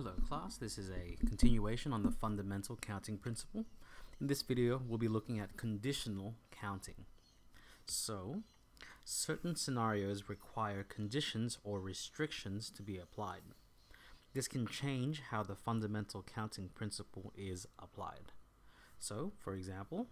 Hello class, this is a continuation on the fundamental counting principle. In this video, we'll be looking at conditional counting. So, certain scenarios require conditions or restrictions to be applied. This can change how the fundamental counting principle is applied. So, for example,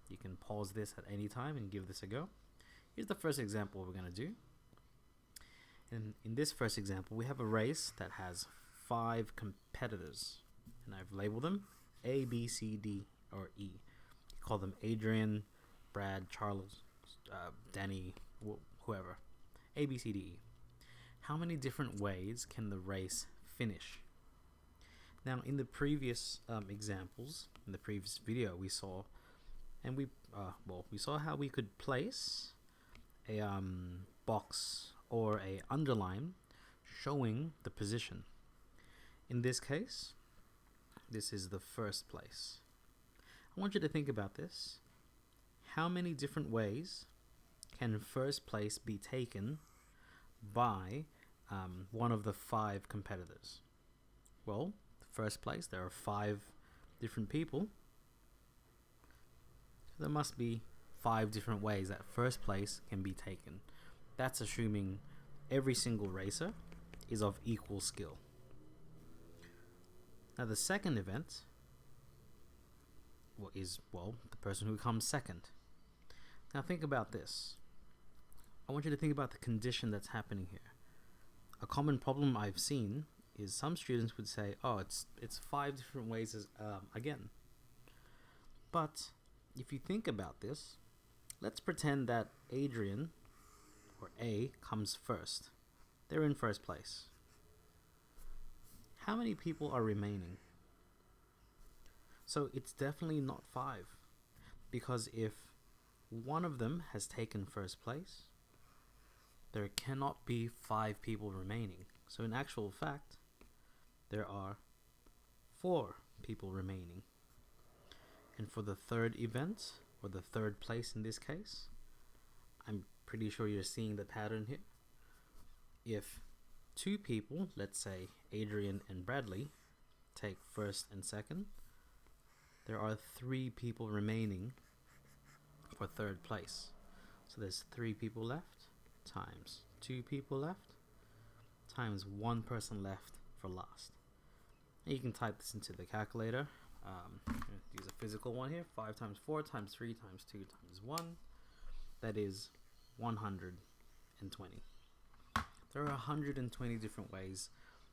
you can pause this at any time and give this a go. Here's the first example we're going to do. And in this first example, we have a race that has 5 competitors, and I've labeled them A, B, C, D, or E. You call them Adrian, Brad, Charles, Danny, whoever. A, B, C, D, E. How many different ways can the race finish? Now, in the previous examples, in the previous video, we saw, and we saw how we could place a box or a underline showing the position. In this case, this is the first place. I want you to think about this. How many different ways can first place be taken by one of the 5 competitors? Well, first place, there are 5 different people. There must be 5 different ways that first place can be taken. That's assuming every single racer is of equal skill. Now the second event is the person who comes second. Now think about this. I want you to think about the condition that's happening here. A common problem I've seen is some students would say, oh, it's 5 different ways again. But if you think about this, let's pretend that Adrian, or A, comes first. They're in first place. How many people are remaining? So it's definitely not 5, because if one of them has taken first place, there cannot be 5 people remaining. So in actual fact, there are 4 people remaining. And for the third event, or the third place in this case, I'm pretty sure you're seeing the pattern here. If 2 people, let's say Adrian and Bradley, take first and second, there are 3 people remaining for third place. So there's 3 people left times 2 people left times 1 person left for last. And you can type this into the calculator. Use a physical one here. 5 times 4 times 3 times 2 times 1. That is 120. There are 120 different ways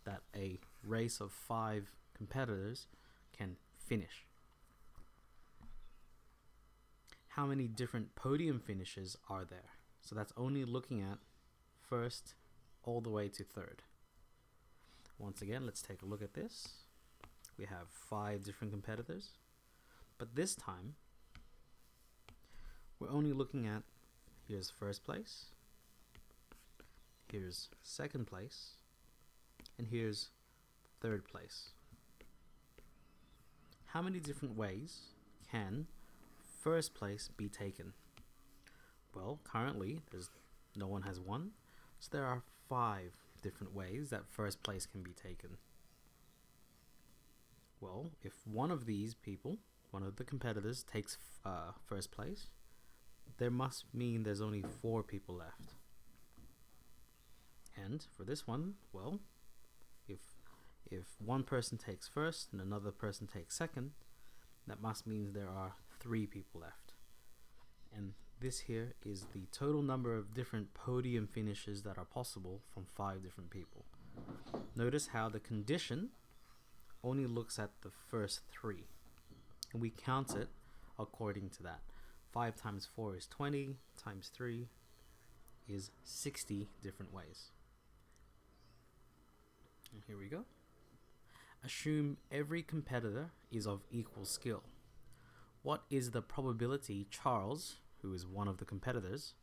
that a race of 5 competitors can finish. How many different podium finishes are there? So that's only looking at first all the way to third. Once again, let's take a look at this. We have 5 different competitors, but this time we're only looking at, here's first place, here's second place, and here's third place. How many different ways can first place be taken? Well, currently no one has 1, so there are 5 different ways that first place can be taken. Well, if one of these people, one of the competitors, takes first place, there must mean there's only 4 people left. And for this one, well, if one person takes first and another person takes second, that must mean there are 3 people left. And this here is the total number of different podium finishes that are possible from 5 different people. Notice how the condition only looks at the first 3, and we count it according to that. 5 times 4 is 20, times 3 is 60 different ways. And here we go. Assume every competitor is of equal skill. What is the probability Charles, who is one of the competitors,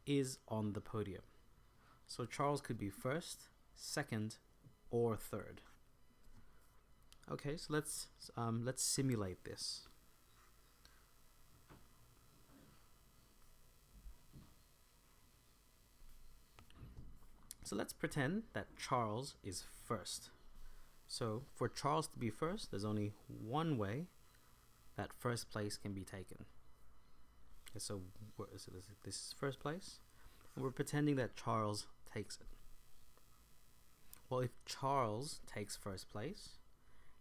is on the podium? So Charles could be first, second, or third. Okay, so let's simulate this. So let's pretend that Charles is first. So for Charles to be first, there's only one way that first place can be taken. Okay, so this is first place, and we're pretending that Charles takes it. Well, if Charles takes first place,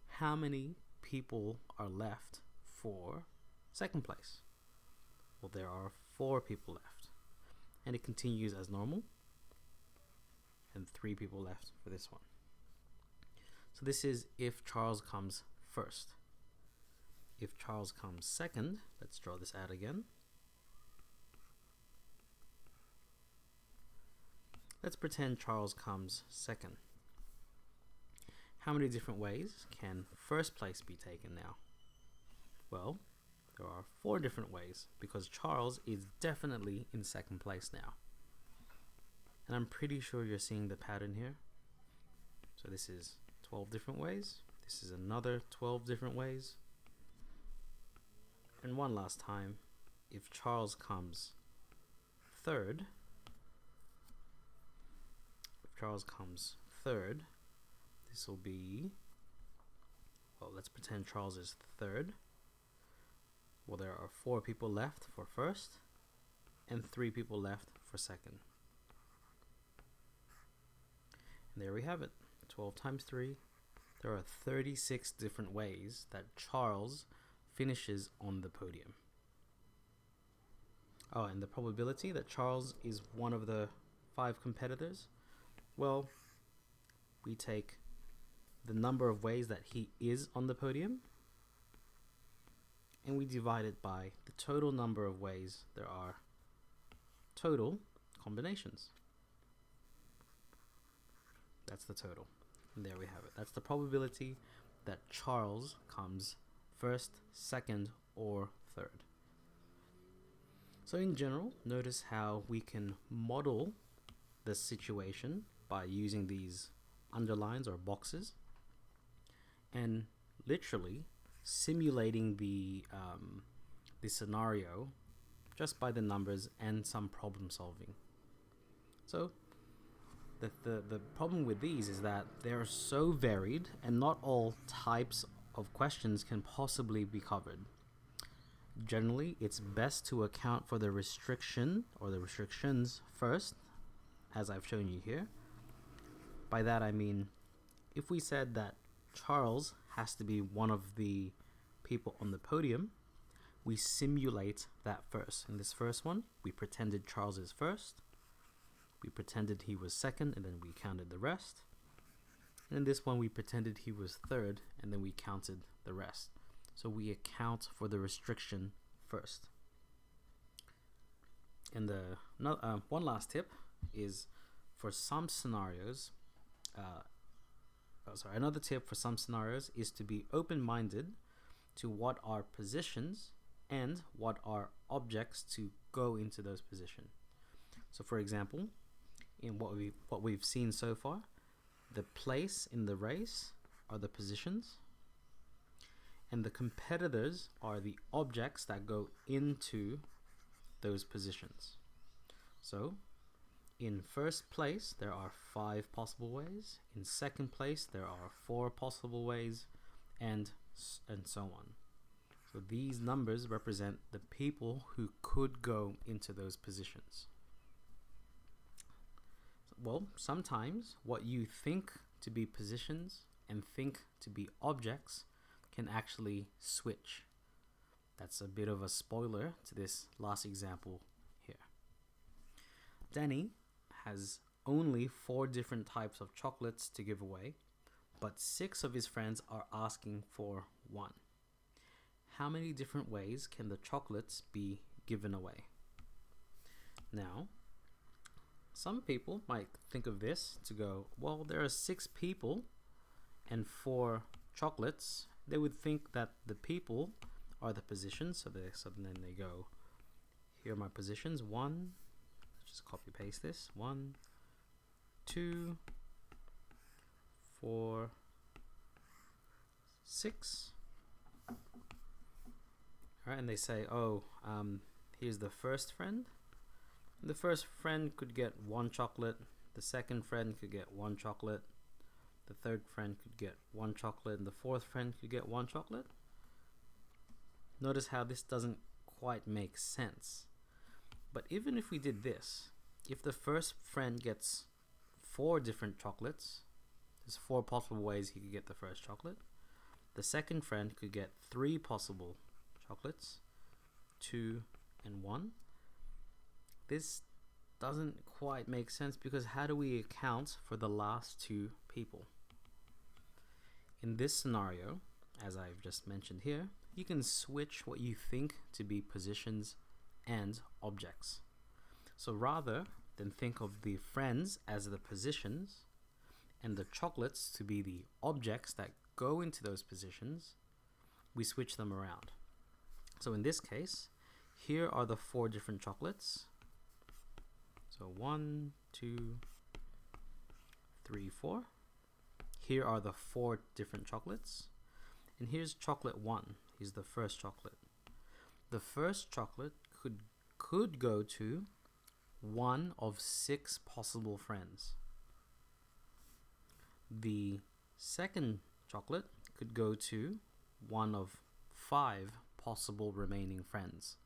how many people are left for second place? Well, there are 4 people left, and it continues as normal, and 3 people left for this one. So this is if Charles comes first. If Charles comes second, let's draw this out again. Let's pretend Charles comes second. How many different ways can first place be taken now? Well, there are 4 different ways, because Charles is definitely in second place now. And I'm pretty sure you're seeing the pattern here. So this is 12 different ways. This is another 12 different ways. And one last time, if Charles comes third, this will be, well, let's pretend Charles is third. Well, there are 4 people left for first and 3 people left for second. And there we have it. 12 times 3. There are 36 different ways that Charles finishes on the podium. Oh, and the probability that Charles is one of the 5 competitors, well, we take the number of ways that he is on the podium, and we divide it by the total number of ways there are total combinations. That's the total. And there we have it. That's the probability that Charles comes first, second, or third. So in general, notice how we can model the situation by using these underlines or boxes and literally simulating the scenario just by the numbers and some problem solving. So the problem with these is that they're so varied and not all types of questions can possibly be covered. Generally, it's best to account for the restriction or the restrictions first, as I've shown you here. By that I mean, if we said that Charles has to be one of the people on the podium, we simulate that first. In this first one, we pretended Charles is first, we pretended he was second, and then we counted the rest. And in this one, we pretended he was third, and then we counted the rest. So we account for the restriction first. And one last tip is for some scenarios, another tip for some scenarios is to be open-minded to what are positions and what are objects to go into those positions. So for example, in what we've seen so far, the place in the race are the positions, and the competitors are the objects that go into those positions. So in first place, there are 5 possible ways. In second place, there are 4 possible ways, and so on. So these numbers represent the people who could go into those positions. Well, sometimes what you think to be positions and think to be objects can actually switch. That's a bit of a spoiler to this last example here. Danny has only 4 different types of chocolates to give away, but 6 of his friends are asking for 1. How many different ways can the chocolates be given away? Now, some people might think of this to go, well, there are 6 people and 4 chocolates. They would think that the people are the positions, so then they go, here are my positions, 1, let's just copy paste this, 1, 2, 4, 6. Alright, and they say, here's the first friend. The first friend could get 1 chocolate, the second friend could get 1 chocolate, the third friend could get 1 chocolate and the fourth friend could get 1 chocolate. Notice how this doesn't quite make sense. But even if we did this, if the first friend gets 4 different chocolates, there's 4 possible ways he could get the first chocolate. The second friend could get 3 possible chocolates, 2 and 1. This doesn't quite make sense, because how do we account for the last 2 people? In this scenario, as I've just mentioned here, you can switch what you think to be positions and objects. So rather than think of the friends as the positions and the chocolates to be the objects that go into those positions, we switch them around. So in this case, here are the 4 different chocolates. So 1, 2, 3, 4. Here are the 4 different chocolates. And here's chocolate 1. He's the first chocolate. The first chocolate could go to 1 of 6 possible friends. The second chocolate could go to 1 of 5 possible remaining friends.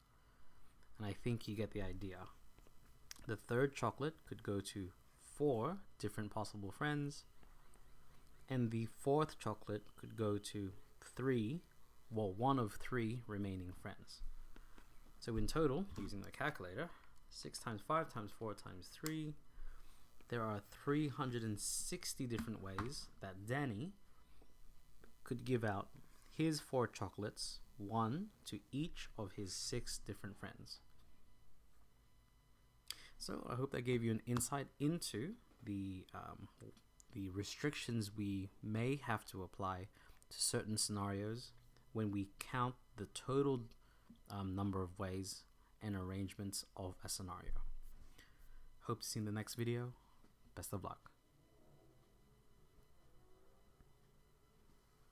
And I think you get the idea. The third chocolate could go to 4 different possible friends. And the fourth chocolate could go to 1 of 3 remaining friends. So in total, using the calculator, 6 times 5 times 4 times 3, there are 360 different ways that Danny could give out his 4 chocolates, 1 to each of his 6 different friends. So I hope that gave you an insight into the restrictions we may have to apply to certain scenarios when we count the total number of ways and arrangements of a scenario. Hope to see you in the next video. Best of luck.